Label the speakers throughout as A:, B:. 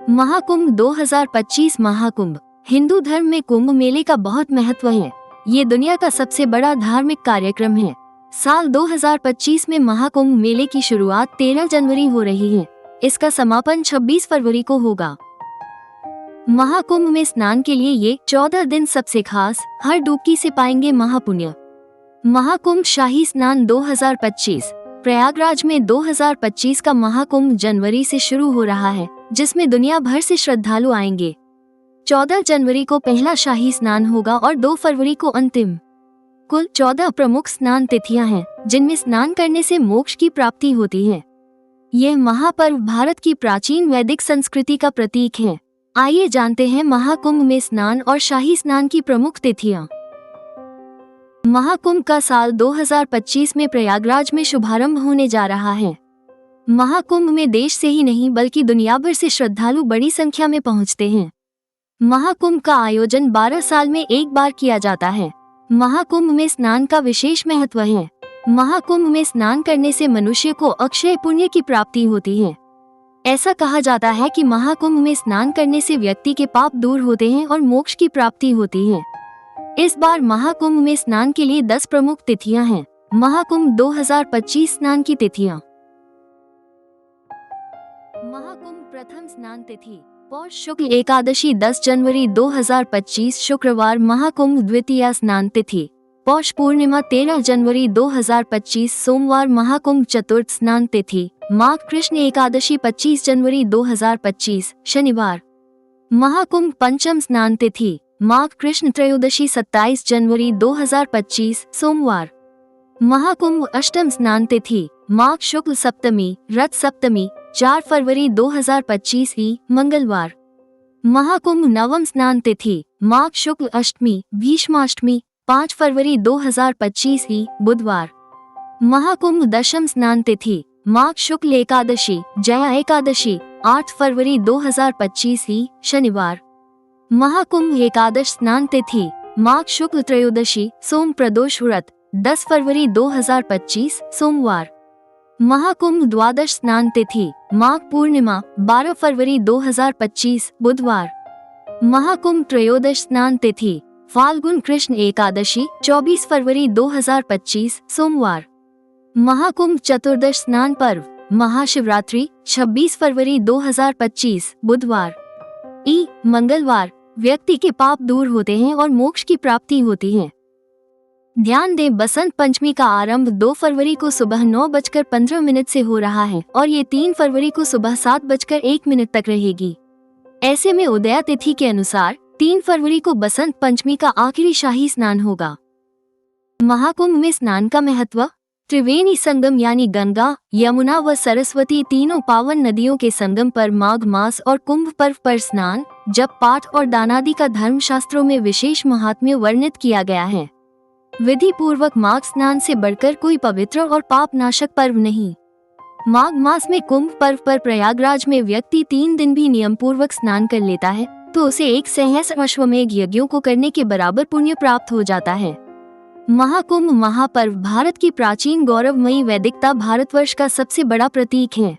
A: महाकुंभ 2025 महाकुंभ हिंदू धर्म में कुंभ मेले का बहुत महत्व है। ये दुनिया का सबसे बड़ा धार्मिक कार्यक्रम है। साल 2025 में महाकुंभ मेले की शुरुआत 13 जनवरी हो रही है। इसका समापन 26 फरवरी को होगा। महाकुंभ में स्नान के लिए ये 14 दिन सबसे खास, हर डुबकी से पाएंगे महापुण्य। महाकुंभ शाही स्नान 2025 प्रयागराज में 2025 का महाकुंभ जनवरी से शुरू हो रहा है, जिसमें दुनिया भर से श्रद्धालु आएंगे। 14 जनवरी को पहला शाही स्नान होगा और 2 फरवरी को अंतिम। कुल 14 प्रमुख स्नान तिथियां हैं, जिनमें स्नान करने से मोक्ष की प्राप्ति होती है। यह महापर्व भारत की प्राचीन वैदिक संस्कृति का प्रतीक है। आइए जानते हैं महाकुंभ में स्नान और शाही स्नान की प्रमुख तिथियां। महाकुंभ का साल 2025 में प्रयागराज में शुभारंभ होने जा रहा है। महाकुंभ में देश से ही नहीं बल्कि दुनिया भर से श्रद्धालु बड़ी संख्या में पहुंचते हैं। महाकुंभ का आयोजन 12 साल में एक बार किया जाता है। महाकुंभ में स्नान का विशेष महत्व है। महाकुंभ में स्नान करने से मनुष्य को अक्षय पुण्य की प्राप्ति होती है। ऐसा कहा जाता है कि महाकुंभ में स्नान करने से व्यक्ति के पाप दूर होते हैं और मोक्ष की प्राप्ति होती है। इस बार महाकुंभ में स्नान के लिए 10 प्रमुख तिथियां हैं। महाकुंभ 2025 स्नान की तिथियां। महाकुंभ प्रथम स्नान तिथि पौष शुक्ल एकादशी 10 जनवरी 2025 शुक्रवार। महाकुंभ द्वितीय स्नान तिथि पौष पूर्णिमा 13 जनवरी 2025 सोमवार। महाकुंभ चतुर्थ स्नान तिथि माघ कृष्ण एकादशी 25 जनवरी 2025 शनिवार। महाकुंभ पंचम स्नान तिथि माघ कृष्ण त्रयोदशी 27 जनवरी 2025 सोमवार। महाकुंभ अष्टम स्नान तिथि माघ शुक्ल सप्तमी रथ सप्तमी 4 फरवरी 2025 ही मंगलवार। महाकुंभ नवम स्नान तिथि माघ शुक्ल अष्टमी भीष्माष्टमी 5 फरवरी 2025 ही बुधवार। महाकुंभ दशम स्नान तिथि माघ शुक्ल एकादशी जया एकादशी 8 फरवरी 2025 ही शनिवार। महाकुंभ एकादश स्नान तिथि माघ शुक्ल त्रयोदशी सोम प्रदोष व्रत 10 फरवरी 2025 सोमवार। महाकुंभ द्वादश स्नान तिथि माघ पूर्णिमा 12 फरवरी 2025 बुधवार। महाकुंभ त्रयोदश स्नान तिथि फाल्गुन कृष्ण एकादशी 24 फरवरी 2025 सोमवार। महाकुंभ चतुर्दश स्नान पर्व महाशिवरात्रि 26 फरवरी 2025 बुधवार। मंगलवार व्यक्ति के पाप दूर होते हैं और मोक्ष की प्राप्ति होती है। ध्यान दें, बसंत पंचमी का आरंभ 2 फरवरी को सुबह 9:15 से हो रहा है और ये 3 फरवरी को सुबह 7:01 तक रहेगी। ऐसे में उदया तिथि के अनुसार 3 फरवरी को बसंत पंचमी का आखिरी शाही स्नान होगा। महाकुंभ में स्नान का महत्व। त्रिवेणी संगम यानी गंगा, यमुना व सरस्वती तीनों पावन नदियों के संगम पर माघ मास और कुंभ पर्व पर स्नान, जप पाठ और दानादि का धर्म शास्त्रों में विशेष महात्म्य वर्णित किया गया है। विधि पूर्वक माघ स्नान से बढ़कर कोई पवित्र और पाप नाशक पर्व नहीं। माघ मास में कुंभ पर्व पर प्रयागराज में व्यक्ति 3 दिन भी नियम पूर्वक स्नान कर लेता है तो उसे 1 सहस्र अश्वमेघ यज्ञों को करने के बराबर पुण्य प्राप्त हो जाता है। महाकुंभ महापर्व भारत की प्राचीन गौरवमयी वैदिकता भारतवर्ष का सबसे बड़ा प्रतीक है।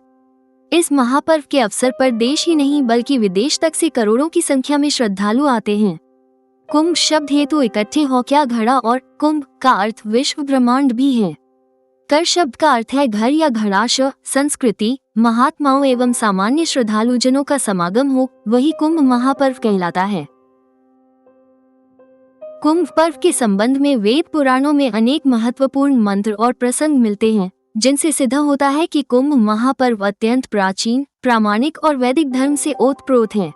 A: इस महापर्व के अवसर पर देश ही नहीं बल्कि विदेश तक से करोड़ों की संख्या में श्रद्धालु आते हैं। कुंभ शब्द हेतु इकट्ठे हो क्या घड़ा और कुंभ का अर्थ विश्व ब्रह्मांड भी है। कर शब्द का अर्थ है घर या घड़ाश। संस्कृति, महात्माओं एवं सामान्य श्रद्धालुजनों का समागम हो वही कुंभ महापर्व कहलाता है। कुंभ पर्व के संबंध में वेद पुराणों में अनेक महत्वपूर्ण मंत्र और प्रसंग मिलते हैं, जिनसे सिद्ध होता है कि कुंभ महापर्व अत्यंत प्राचीन, प्रामाणिक और वैदिक धर्म से ओतप्रोत है।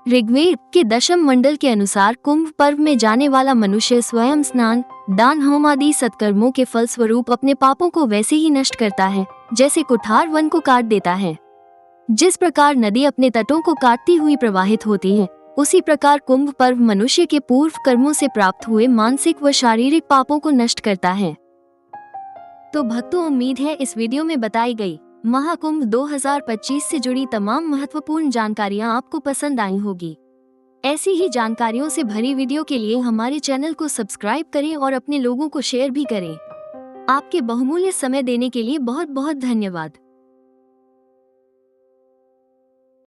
A: ऋग्वेद के दशम मंडल के अनुसार कुंभ पर्व में जाने वाला मनुष्य स्वयं स्नान, दान, होम आदि सत्कर्मों के फल स्वरूप अपने पापों को वैसे ही नष्ट करता है जैसे कुठार वन को काट देता है। जिस प्रकार नदी अपने तटों को काटती हुई प्रवाहित होती है, उसी प्रकार कुंभ पर्व मनुष्य के पूर्व कर्मों से प्राप्त हुए मानसिक व शारीरिक पापों को नष्ट करता है। तो भक्तों, उम्मीद है इस वीडियो में बताई गई महाकुंभ 2025 से जुड़ी तमाम महत्वपूर्ण जानकारियां आपको पसंद आई होगी। ऐसी ही जानकारियों से भरी वीडियो के लिए हमारे चैनल को सब्सक्राइब करें और अपने लोगों को शेयर भी करें। आपके बहुमूल्य समय देने के लिए बहुत बहुत धन्यवाद।